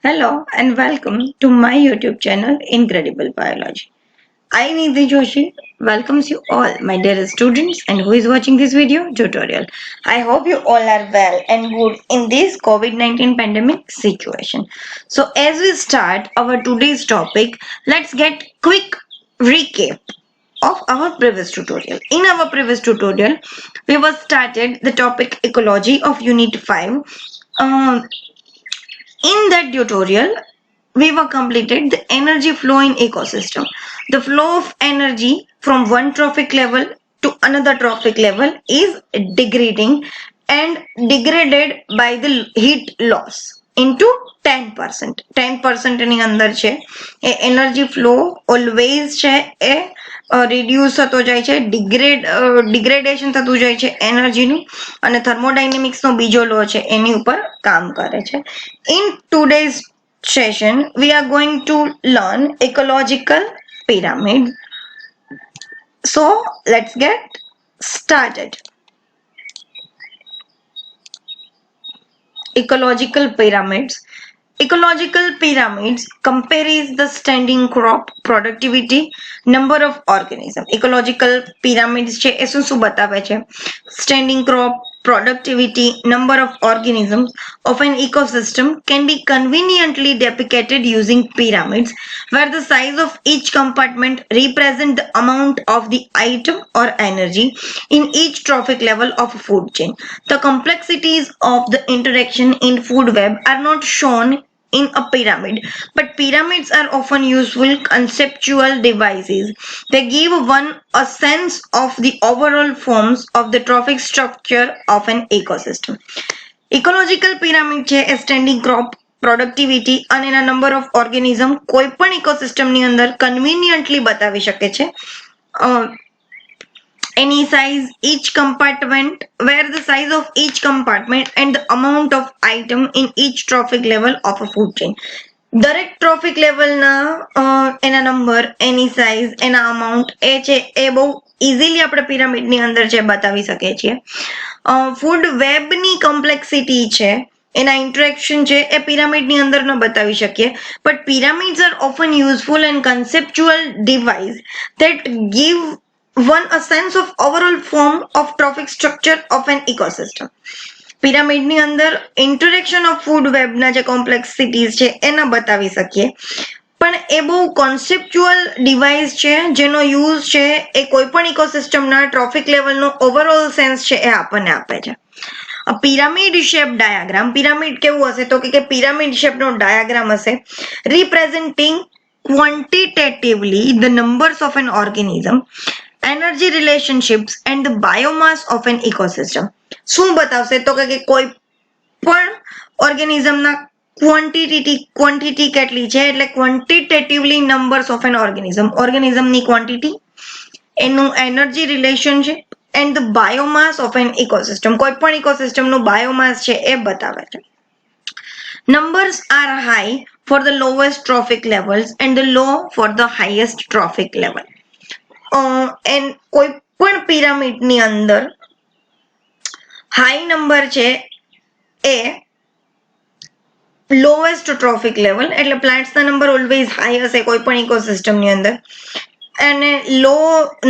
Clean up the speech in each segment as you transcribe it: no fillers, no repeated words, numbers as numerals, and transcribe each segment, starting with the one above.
Hello and welcome to my YouTube channel Incredible Biology. I Nidhi Joshi welcomes you all, my dear students, and who is watching this video tutorial. I hope you all are well and good in this COVID-19 pandemic situation. So as we start our today's topic, let's get quick recap of our previous tutorial. In our previous tutorial, we were started the topic ecology of unit 5. Um, in that tutorial, we were completed the energy flow in ecosystem. The flow of energy from one trophic level to another trophic level is degrading and degraded by the heat loss into 10%. 10% ની અંદર છે એ energy flow always છે એ reduce થતો જાય છે degradation થતું જાય છે એનર્જીનું અને થર્મોડાયનેમિક્સનો બીજો લો છે એની ઉપર કામ કરે છે. In today's session, we are going to learn ecological pyramid. So let's get started. Ecological pyramids. Ecological pyramids compares the standing crop productivity, number of organism. Ecological pyramids છે એ શું બતાવે છે? Standing crop productivity, number of organisms of an ecosystem can be conveniently depicted using pyramids, where the size of each compartment represents the amount of the item or energy in each trophic level of a food chain. The complexities of the interaction in food web are not shown in a pyramid, but pyramids are often useful conceptual devices. They give one a sense of the overall forms of the trophic structure of an ecosystem. Ecological pyramid છે એ standing crop productivity અને એના number of organism કોઈ પણ ઇકોસિસ્ટમની અંદર કન્વીનિયન્ટલી બતાવી શકે છે. Any size each compartment, where the size of each compartment and the amount of item in each trophic level of a food chain. દરેક ટ્રોફિક લેવલના એના નંબર એની સાઇઝ એના અમાઉન્ટ એ છે એ બહુ ઇઝીલી આપણે પિરામિડની અંદર છે બતાવી શકીએ છીએ. ફૂડ વેબની કોમ્પ્લેક્સિટી છે એના ઇન્ટરેક્શન છે એ પિરામિડની અંદર ન બતાવી શકીએ, but pyramids are often useful and conceptual device that give one a sense of overall form of trophic structure of an ecosystem. પિરામિડની અંદર ઇન્ટરેક્શન ઓફ ફૂડ વેબના જે કોમ્પ્લેક્સિટીઝ છે એના બતાવી શકીએ, પણ એ બહુ કોન્સેપ્ચ્યુઅલ ડિવાઇસ છે જેનો યુઝ છે એ કોઈ પણ ઇકોસિસ્ટમના ટ્રોફિક લેવલનો ઓવરઓલ સેન્સ છે એ આપણને આપે છે. પિરામિડ શેપ ડાયાગ્રામ, પિરામિડ કેવું હશે તો કે પિરામિડ શેપનો ડાયાગ્રામ હશે representing quantitatively the numbers of an organism, energy relationships and the biomass of an ecosystem. શું બતાવશે તો કે કોઈ પણ ઓર્ગેનિઝમના ક્વોન્ટિટી કેટલી છે એટલે ક્વોન્ટિટેટિવલી નંબર્સ ઓફ એન ઓર્ગેનિઝમની ક્વોન્ટિટી, એનું energy relationship and the biomass of an ecosystem, કોઈ પણ ઇકોસિસ્ટમનું બાયોમાસ છે એ બતાવે છે. Numbers are high for the lowest trophic levels and the low for the highest trophic level. And કોઈ પણ પિરામિડની અંદર હાઈ નંબર છે એ લોએસ્ટ ટ્રોફિક લેવલ એટલે પ્લાન્ટ્સના નંબર ઓલવેઝ હાઈ હશે કોઈ પણ ઇકોસિસ્ટમની અંદર, અને લો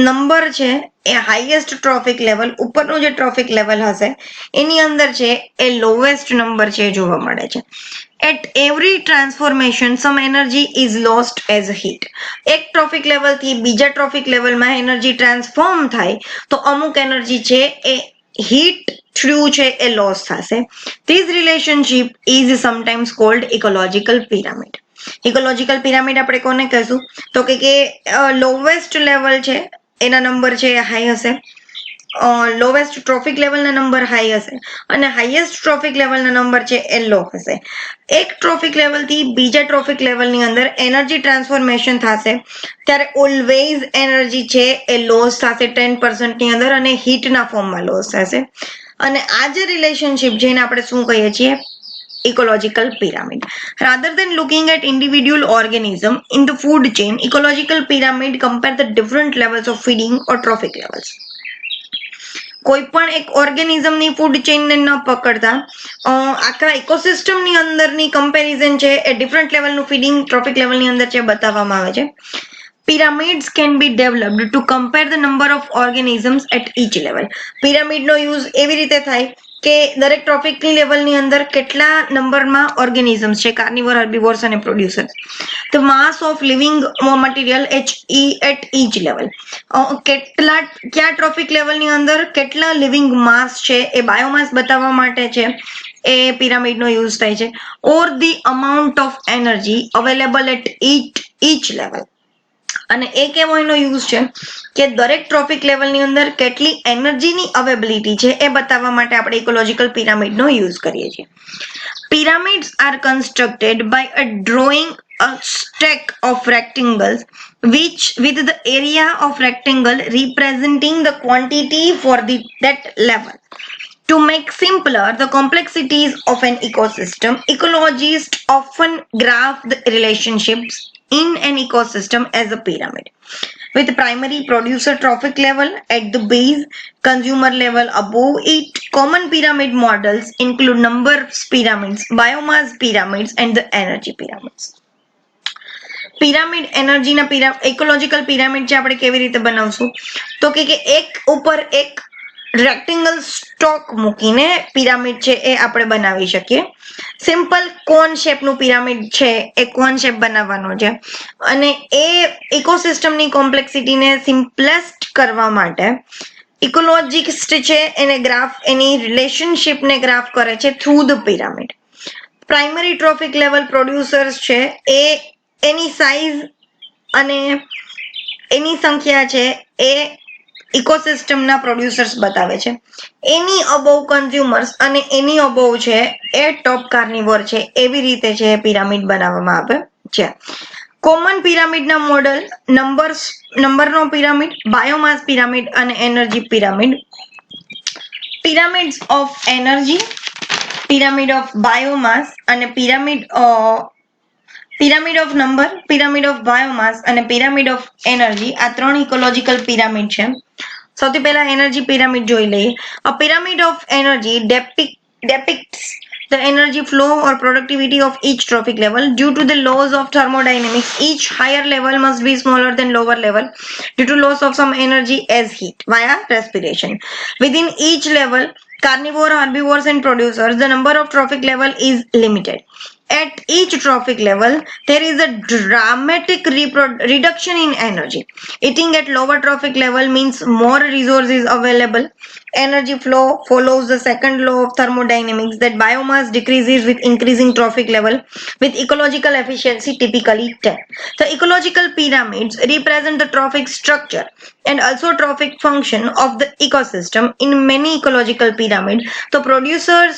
નંબર છે એ હાઈએસ્ટ ટ્રોફિક લેવલ ઉપરનું જે ટ્રોફિક લેવલ હશે એની અંદર છે એ લોએસ્ટ નંબર છે જોવા મળે છે. At every transformation some energy is lost as heat. એક ટ્રોફિક લેવલથી બીજા ટ્રોફિક લેવલમાં એનર્જી ટ્રાન્સફોર્મ થાય તો અમુક એનર્જી છે એ હીટ થ્રુ છે એ લોસ થશે. This relationship is sometimes called ecological pyramid. Ecological pyramid આપણે કોને કહીશું તો કે લોવેસ્ટ લેવલ છે એના નંબર છે એ હાઈ હશે, લોવેસ્ટ ટ્રોફિક લેવલના નંબર હાઈ હશે અને હાઈએસ્ટ ટ્રોફિક લેવલના નંબર છે એ લો હશે. એક ટ્રોફિક લેવલથી બીજા ટ્રોફિક લેવલની અંદર એનર્જી ટ્રાન્સફોર્મેશન થશે ત્યારે ઓલવેઝ એનર્જી છે એ લોસ થશે 10%ની અંદર અને હીટના ફોર્મમાં લોસ થશે. અને આ જે રિલેશનશિપ જેને આપણે શું કહીએ છીએ ecological pyramid. Rather than looking at individual organism in the food chain, ecological pyramid compare the different levels of feeding or trophic levels. કોઈ પણ એક ઓર્ગેનિઝમની ફૂડ ચેઇનને ન પકડતા આખા ઇકોસિસ્ટમની અંદરની કમ્પેરિઝન છે એ ડિફરન્ટ લેવલનું ફીડિંગ ટ્રોફિક લેવલની અંદર છે બતાવવામાં આવે છે. Pyramids can be developed to compare the number of organisms at each level. પિરામિડનો યુઝ એવી રીતે થાય કે દરેક ટ્રોફિક લેવલની અંદર કેટલા નંબરમાં ઓર્ગેનિઝમ્સ છે, કાર્નિવર, હર્બિવોર્સ અને producers. The mass of living material at each level. કયા ટ્રોફિક લેવલની અંદર કેટલા લિવિંગ માસ છે એ બાયોમાસ બતાવવા માટે છે એ પિરામિડનો યુઝ થાય છે. Or the amount of energy available at each level. અને એક એવો એનો યુઝ છે કે દરેક ટ્રોફિક લેવલની અંદર કેટલી એનર્જીની અવેબિલિટી છે એ બતાવવા માટે આપણે ઇકોલોજીકલ પિરામિડનો યુઝ કરીએ છીએ. Pyramids are constructed by drawing a stack of rectangles with the area of rectangle representing the quantity for that level. To make simpler the complexities of an ecosystem, ecologists often graph the relationships in an ecosystem as a pyramid, with primary producer trophic level at the base, consumer level above it. Common pyramid models include numbers pyramids, biomass pyramids, and the energy pyramids. Pyramid એનર્જીના ecological pyramid છે આપણે કેવી રીતે બનાવશું તો કે એક ઉપર એક રેક્ટેંગલ સ્ટોક મૂકીને પિરામિડ છે એ આપણે બનાવી શકીએ. સિમ્પલ કોન શેપનું પિરામિડ છે એ કોન શેપ બનાવવાનો છે અને એ ઇકોસિસ્ટમની કોમ્પ્લેક્સિટીને સિમ્પલેસ્ટ કરવા માટે ઇકોલોજીસ્ટ છે એને ગ્રાફ એની રિલેશનશિપને ગ્રાફ કરે છે through the pyramid. Primary trophic level producers છે એ એની સાઇઝ અને એની સંખ્યા છે એ ઇકોસિસ્ટમના પ્રોડ્યુસર્સ બતાવે છે. એની અબોવ કન્ઝ્યુમર્સ અને એની અબોવ છે એ ટોપ કાર્નિવોર છે. એવી રીતે છે પિરામિડ બનાવવામાં આવે છે. કોમન પિરામિડના મોડલ નંબરનો પિરામિડ, બાયોમાસ પિરામિડ અને energy pyramid. Pyramids of energy, pyramid of biomass અને pyramid of number, pyramid of biomass અને પિરામિડ ઓફ એનર્જી આ ત્રણ ઇકોલોજીકલ પિરામિડ છે. સૌથી પહેલા એનર્જી પિરામિડ જોઈ લઈએ. A pyramid of energy depicts the energy flow or productivity of each trophic level. Due to the laws of thermodynamics, each higher level must be smaller than lower level due to loss of some energy as heat via respiration. Within each level, carnivore, herbivores and producers, the number of trophic level is limited. At each trophic level, there is a dramatic reduction in energy. Eating at lower trophic level means more resources available. Energy flow follows the second law of thermodynamics that biomass decreases with increasing trophic level, with ecological efficiency typically 10. The ecological pyramids represent the trophic structure and also trophic function of the ecosystem. In many ecological pyramids, the producers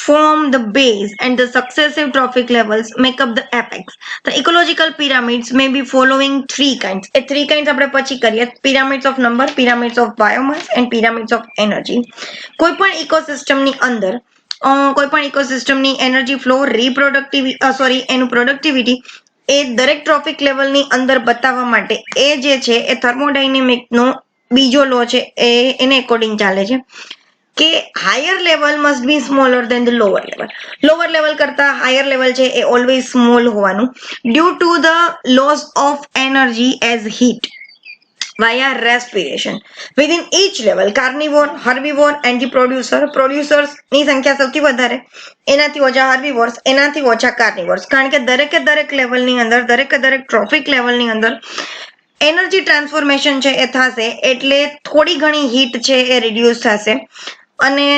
form the base and the successive trophic levels make up the apex. The ecological pyramids may be following three kinds. A three kinds આપણે પછી કરીએ. pyramids of number, pyramids of biomass and pyramids of energy. કોઈ પણ ઇકોસિસ્ટમની અંદર કોઈ પણ ઇકોસિસ્ટમની energy flow એનું productivity એ દરેક ટ્રોફિક લેવલની અંદર બતાવવા માટે એ જે છે એ થર્મોડાયનેમિકનો બીજો લો છે એને અકોર્ડિંગ ચાલે છે કે higher level must be smaller than the lower level. Lower level કરતા હાયર લેવલ છે એ ઓલવેઝ સ્મોલ હોવાનું due to the loss of energy as heat via respiration. Within each level, carnivore, herbivore and the producers ની સંખ્યા સૌથી વધારે, એનાથી ઓછા herbivores, એનાથી ઓછા carnivores. કારણ કે દરેક લેવલની અંદર દરેક ટ્રોફિક લેવલની અંદર એનર્જી ટ્રાન્સફોર્મેશન છે એ થશે એટલે થોડી ઘણી હીટ છે એ રિડ્યુસ થશે અને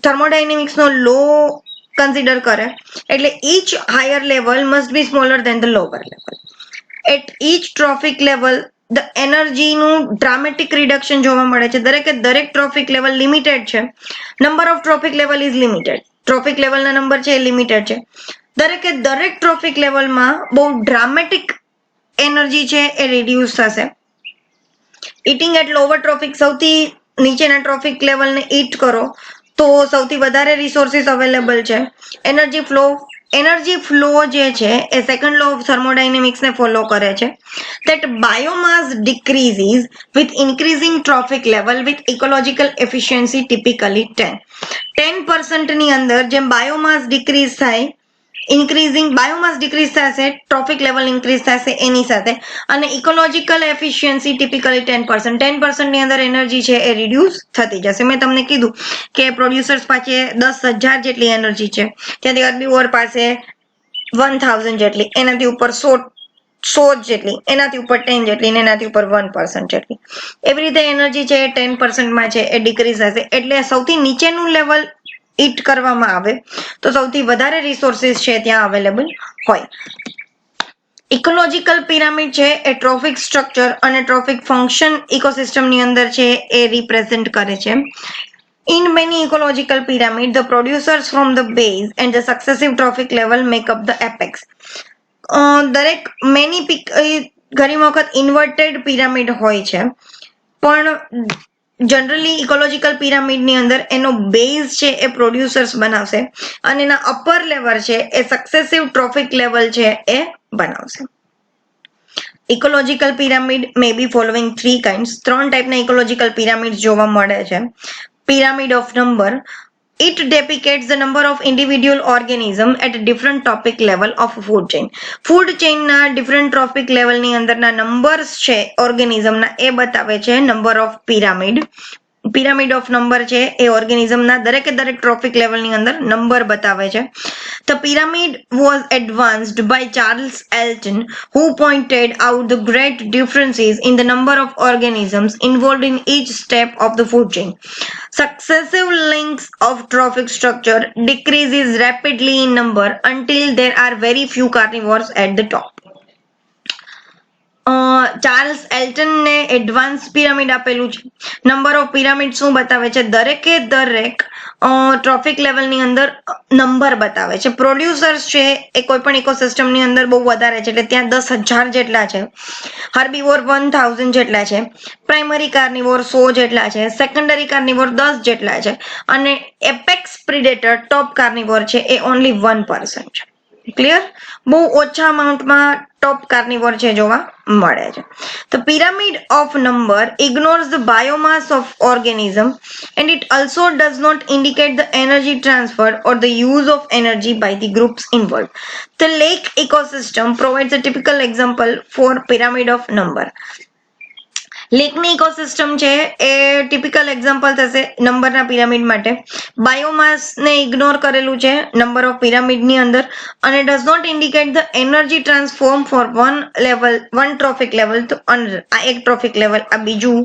થર્મોડાયનેમિક્સનો લો કન્સિડર કરે એટલે each higher level must be smaller than the lower level. At each trophic level the એનર્જીનું ડ્રામેટિક રિડક્શન જોવા મળે છે. દરેક ટ્રોફિક લેવલ લિમિટેડ છે. Number of trophic level is limited. Trophic લેવલના નંબર છે એ લિમિટેડ છે. દરેક ટ્રોફિક લેવલમાં બહુ ડ્રામેટિક એનર્જી છે એ રિડ્યુસ થશે. ઇટિંગ એટ લોવર ટ્રોફિક, સૌથી નીચેના ટ્રોફિક લેવલને ઈટ કરો તો સૌથી વધારે રિસોર્સિસ અવેલેબલ છે. એનર્જી ફ્લો એનર્જી ફ્લો જે છે એ સેકન્ડ લો ઓફ થર્મોડાયનેમિક્સ ને ફોલો કરે છે. that biomass decreases with increasing trophic level with ecological efficiency typically 10% ની અંદર જેમ બાયોમાસ ડિક્રીઝ થાય, ઇન્ક્રીઝિંગ બાયોમાસ ડિક્રીઝ થશે, ટ્રોફિક લેવલ ઇન્ક્રીઝ થશે એની સાથે, અને ઇકોલોજીકલ એફિશિયન્સી ટિપિકલી 10%. 10% ની અંદર એનર્જી છે એ રિડ્યુસ થતી જશે. મેં તમને કીધું કે પ્રોડ્યુસર્સ પાસે 10,000 જેટલી એનર્જી છે, ત્યાંથી હર્બીવોર પાસે 1,000 જેટલી, એનાથી ઉપર 100 જેટલી, એનાથી ઉપર 10 જેટલી, ને એનાથી ઉપર 1% જેટલી. એવી રીતે એનર્જી છે એ 10% છે એ ડિક્રીઝ થશે. એટલે સૌથી નીચેનું લેવલ ઇટ કરવામાં આવે તો સૌથી વધારે રિસોર્સિસ છે ત્યાં અવેલેબલ હોય. ઇકોલોજીકલ પિરામિડ છે એ ટ્રોફિક સ્ટ્રક્ચર અને ટ્રોફિક ફંક્શન ઇકોસિસ્ટમની અંદર છે એ રિપ્રેઝેન્ટ કરે છે. In many ecological pyramid, the producers from the base and the successive trophic level make up the apex. દરેક ઘણી વખત ઇન્વર્ટેડ પિરામિડ હોય છે, પણ જનરલી ઇકોલોજીકલ પિરામિડની અંદર એનો બેઝ છે એ પ્રોડ્યુસર્સ બનાવશે અને એના અપર લેવલ છે એ સક્સેસિવ ટ્રોફિક લેવલ છે એ બનાવશે. ઇકોલોજીકલ પિરામિડ મે બી ફોલોઈંગ 3 kinds. 3 ટાઈપના ઇકોલોજીકલ પિરામિડ જોવા મળે છે. Pyramid of number. It depicts the number of individual organism at a different trophic level of food chain. Food chain ના different trophic level ની અંદરના numbers છે organism ના એ બતાવે છે number of pyramid. Pyramid of number છે એ ઓર્ગેનિઝમના દરેકે દરેક ટ્રોફિક લેવલની અંદર નંબર બતાવે છે. The pyramid was advanced by Charles Elton, who pointed out the great differences in the number of organisms involved in each step of the food chain. Successive links of trophic structure decreases rapidly in number until there are very few carnivores at the top. Charles Elton ને advance pyramid આપેલું છે. Number of pyramid શું બતાવે છે? દરેકે દરેક trophic લેવલની અંદર નંબર બતાવે છે. પ્રોડ્યુસર્સ છે એ કોઈ પણ ઇકોસિસ્ટમની અંદર બહુ વધારે છે, એટલે ત્યાં 10,000 જેટલા છે. હર્બીવોર 1,000 જેટલા છે. પ્રાઇમરી કાર્નિવોર 100 જેટલા છે. સેકન્ડરી કાર્નિવોર 10 જેટલા છે. અને એપેક્સ પ્રિડેટર ટોપ કાર્નિવોર છે એ ઓનલી 1% છે. ક્લિયર? બહુ ઓછા અમાઉન્ટમાં ટોપ કાર્નિવોર છે જોવા મળે છે. The pyramid of number ignores the biomass of organism and it also does not indicate the energy transfer or the use of energy by the groups involved. The lake ecosystem provides a typical example for pyramid of number. લેકની ecosystem છે એ typical example થશે નંબરના pyramid માટે. બાયોમાસને ignore કરેલું છે number of પિરામિડની અંદર, અને does not indicate the energy transform for one trophic level. તો આ એક ટ્રોફિક લેવલ, આ બીજું,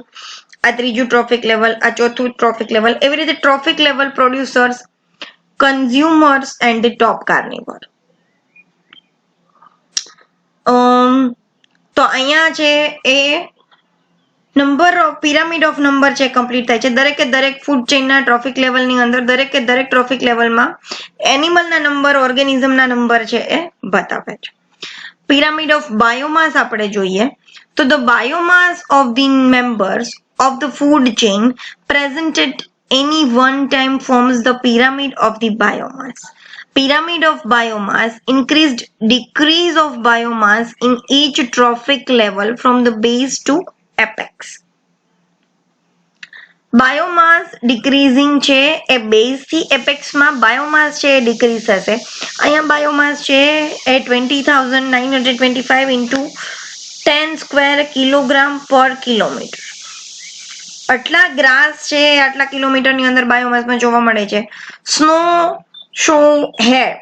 આ ત્રીજું ટ્રોફિક લેવલ, આ ચોથું ટ્રોફિક લેવલ, એવી રીતે trophic level producers, consumers and the top carnivore. તો અહીંયા છે એ number of pyramid of number છે કમ્પ્લીટ થાય છે. દરેકે દરેક ફૂડ ચેઇનના ટ્રોફિક લેવલની અંદર દરેકે દરેક ટ્રોફિક લેવલમાં એનિમલના નંબર, ઓર્ગેનિઝમના નંબર છે એ બતાવે છે. પિરામિડ ઓફ બાયોમાસ આપણે જોઈએ તો the biomass of the members of the food chain present at any one time forms the pyramid of the biomass. Pyramid of biomass increased decrease of biomass in each trophic level from the base to apex. Biomass decreasing છે એ base થી apex માં biomass છે એ decrease થશે. અહીંયા biomass છે એ 20,925 into 10 square kilogram per kilometer. આટલા ગ્રાસ છે આટલા કિલોમીટરની અંદર બાયોમાસમાં જોવા મળે છે. સ્નો શો હેર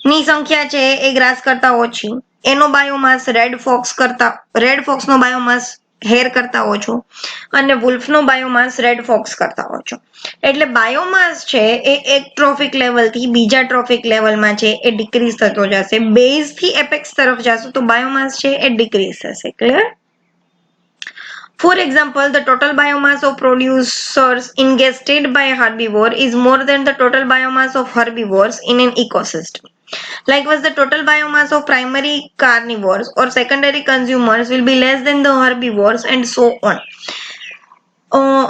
ની સંખ્યા છે એ ગ્રાસ કરતા ઓછી. એનો બાયોમાસ રેડ ફોક્સનો બાયોમાસ હેર કરતા ઓછો, અને વુલ્ફનો બાયોમાસ રેડ ફોક્સ કરતા ઓછો. એટલે બાયોમાસ છે એ એક ટ્રોફિક લેવલ થી બીજા ટ્રોફિક લેવલમાં છે એ ડિક્રીઝ થતો જશે. બેઝ થી એપેક્સ તરફ જશે તો બાયોમાસ છે એ ડિક્રીઝ થશે. Clear? For example, the total biomass of producers ingested by a herbivore is more than the total biomass of herbivores in an ecosystem. Likewise, the total biomass of primary carnivores or secondary consumers will be less than the herbivores and so on.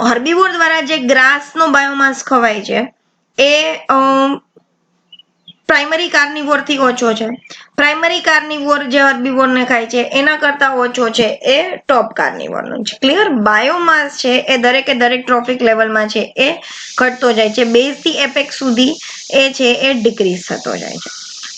હર્બીવોર દ્વારા જે ગ્રાસનો biomass ખવાય છે એ primary કાર્નિવોર થી ઓછો છે. Primary કાર્નિવોર જે હર્બીવોર ને ખાય છે એના કરતા ઓછો છે એ ટોપ કાર્નિવોર નો છે. ક્લિયર? બાયોમાસ છે એ દરેકે દરેક ટ્રોફિક લેવલમાં છે એ ઘટતો જાય છે. બેઝ થી એપેક્સ સુધી એ છે એ ડિક્રીઝ થતો જાય છે.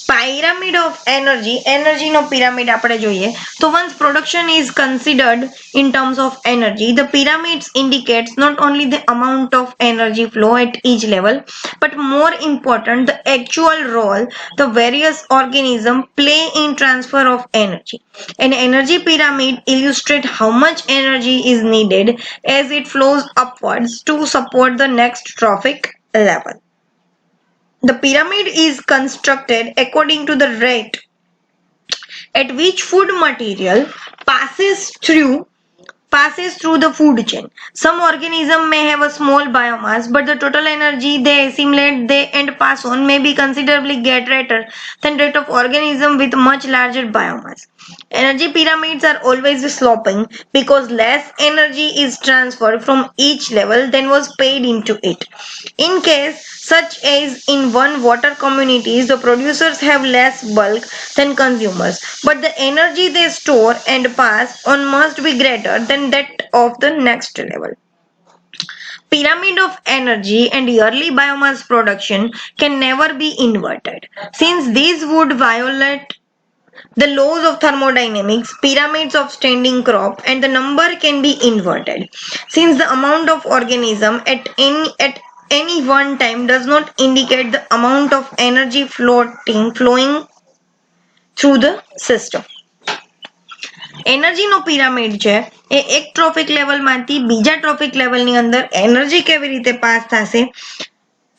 Pyramid of energy, energy no pyramid આપણે જોઈએ તો once production is considered in terms of energy, the pyramids indicates not only the amount of energy flow at each level, but more important, the actual role the various organisms play in transfer of energy. An energy pyramid illustrates how much energy is needed as it flows upwards to support the next trophic level. The pyramid is constructed according to the rate at which food material passes through the food chain. Some organisms may have a small biomass, but the total energy they assimilate they and pass on may be considerably greater than that of organisms with much larger biomass. Energy pyramids are always sloping because less energy is transferred from each level than was paid into it. In case such as in one water communities, the producers have less bulk than consumers, but the energy they store and pass on must be greater than that of the next level. Pyramid of energy and yearly biomass production can never be inverted. Since these would violate the laws of thermodynamics, pyramids of standing crop and the number can be inverted. Since the amount of organism at any one time does not indicate the amount of energy flowing through the system. Energy નો pyramid છે એ એક trophic level માંથી બીજા trophic level ની અંદર energy કેવી રીતે પાસ થશે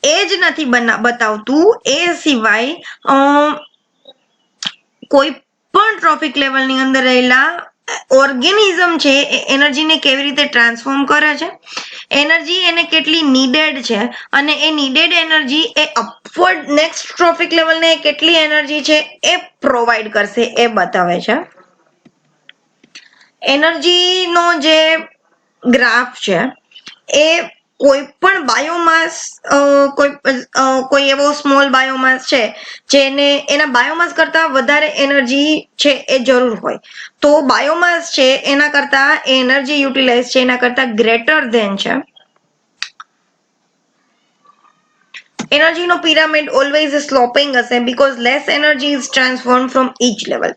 એ જ નથી બતાવતું. એ સિવાય કોઈ પણ ટ્રોફિક લેવલ ની અંદર રહેલા ઓર્ગેનિઝમ છે એ એનર્જીને કેવી રીતે ટ્રાન્સફોર્મ કરે છે, એનર્જી એને કેટલી નીડેડ છે અને એ નીડેડ એનર્જી એ અપવર્ડ નેક્સ્ટ ટ્રોફિક લેવલને કેટલી એનર્જી છે એ પ્રોવાઈડ કરશે એ બતાવે છે. એનર્જીનો જે ગ્રાફ છે એ કોઈ પણ બાયોમાસ કોઈ એવો સ્મોલ બાયોમાસ છે જેને એના બાયોમાસ કરતા વધારે એનર્જી છે એ જરૂર હોય તો બાયોમાસ છે એના કરતા એનર્જી યુટિલાઇઝ છે એના કરતા ગ્રેટર ધેન છે. એનર્જીનો પિરામિડ ઓલવેઝ સ્લોપિંગ હશે because less energy is transform from each level.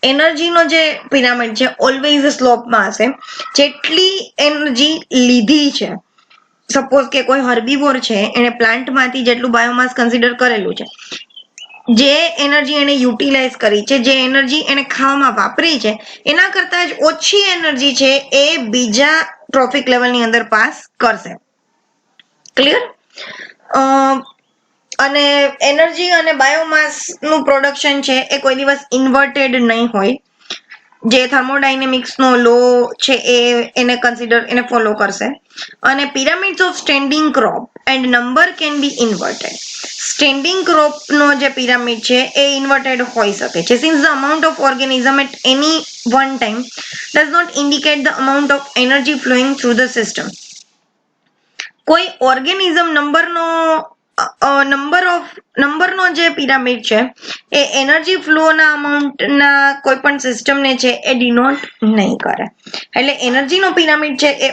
એનર્જીનો જે પિરામિડ છે ઓલવેઝ સ્લોપમાં હશે. જેટલી એનર્જી લીધી છે, સપોઝ કે કોઈ હર્બીવોર છે એને પ્લાન્ટમાંથી જેટલું બાયોમાસ કન્સિડર કરેલું છે, જે એનર્જી એને યુટિલાઇઝ કરી છે, જે એનર્જી એને ખાવામાં વાપરી છે એના કરતા જ ઓછી એનર્જી છે એ બીજા ટ્રોફિક લેવલની અંદર પાસ કરશે. ક્લિયર? અને એનર્જી અને બાયોમાસ નું પ્રોડક્શન છે એ કોઈ દિવસ ઇન્વર્ટેડ નહીં હોય. જે થર્મોડાયનેમિક્સ નો લો છે એને ફોલો કરશે. અને pyramids of standing crop and number can be inverted. Standing crop નો જે પિરામિડ છે એ ઇન્વર્ટેડ હોઈ શકે છે. Since the amount of organism at any one time does not indicate the amount of energy flowing through the system. કોઈ organism નંબરનો જે પિરામિડ છે એ એનર્જી ફ્લોના અમાઉન્ટના કોઈ પણ સિસ્ટમને છે એ ડિનોટ નહીં કરે. એટલે એનર્જીનો પિરામિડ છે એ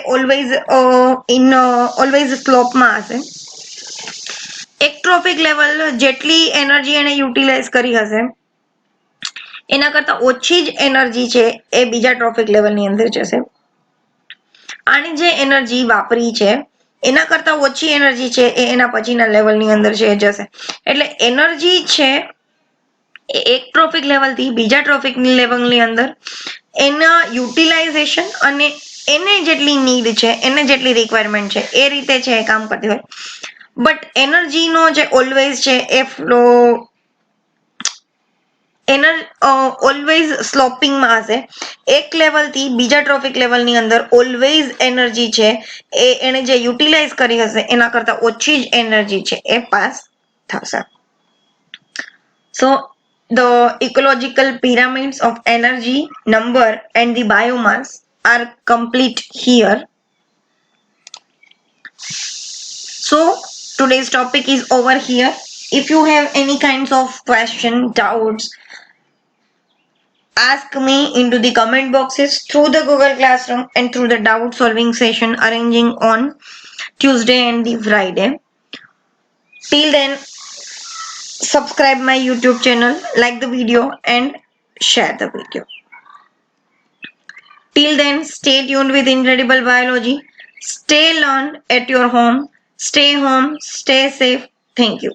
ઓલવેઝ સ્લોપમાં હશે. એક ટ્રોફિક લેવલ જેટલી એનર્જી એને યુટિલાઇઝ કરી હશે એના કરતા ઓછી જ એનર્જી છે એ બીજા ટ્રોફિક લેવલની અંદર જશે. આની જે એનર્જી વાપરી છે એના કરતા ઓછી એનર્જી છે એ એના પછીના લેવલની અંદર છે જશે. એટલે એનર્જી છે એ એક ટ્રોફિક લેવલથી બીજા ટ્રોફિક લેવલની અંદર એના યુટિલાઇઝેશન અને એને જેટલી નીડ છે, એને જેટલી રિક્વાયરમેન્ટ છે એ રીતે છે એ કામ કરતી હોય. બટ એનર્જીનો જે ઓલવેઝ છે એ ફ્લો ઓલવેઝ સ્લોપિંગમાં હશે. એક લેવલથી બીજા ટ્રોફિક લેવલની અંદર ઓલવેઝ એનર્જી છે એ એને જે યુટિલાઇઝ કરી હશે એના કરતા ઓછી જ એનર્જી છે એ પાસ થશે. સો the ecological pyramids of energy, number and the biomass are complete here. So today's topic is over here. If you have any kinds of question, doubts, ask me into the comment boxes through the Google Classroom and through the doubt solving session arranging on Tuesday and the Friday. Till then, subscribe my YouTube channel, like the video and share the video. Till then, stay tuned with Incredible Biology. Stay learn at your home. Stay home. Stay safe. Thank you.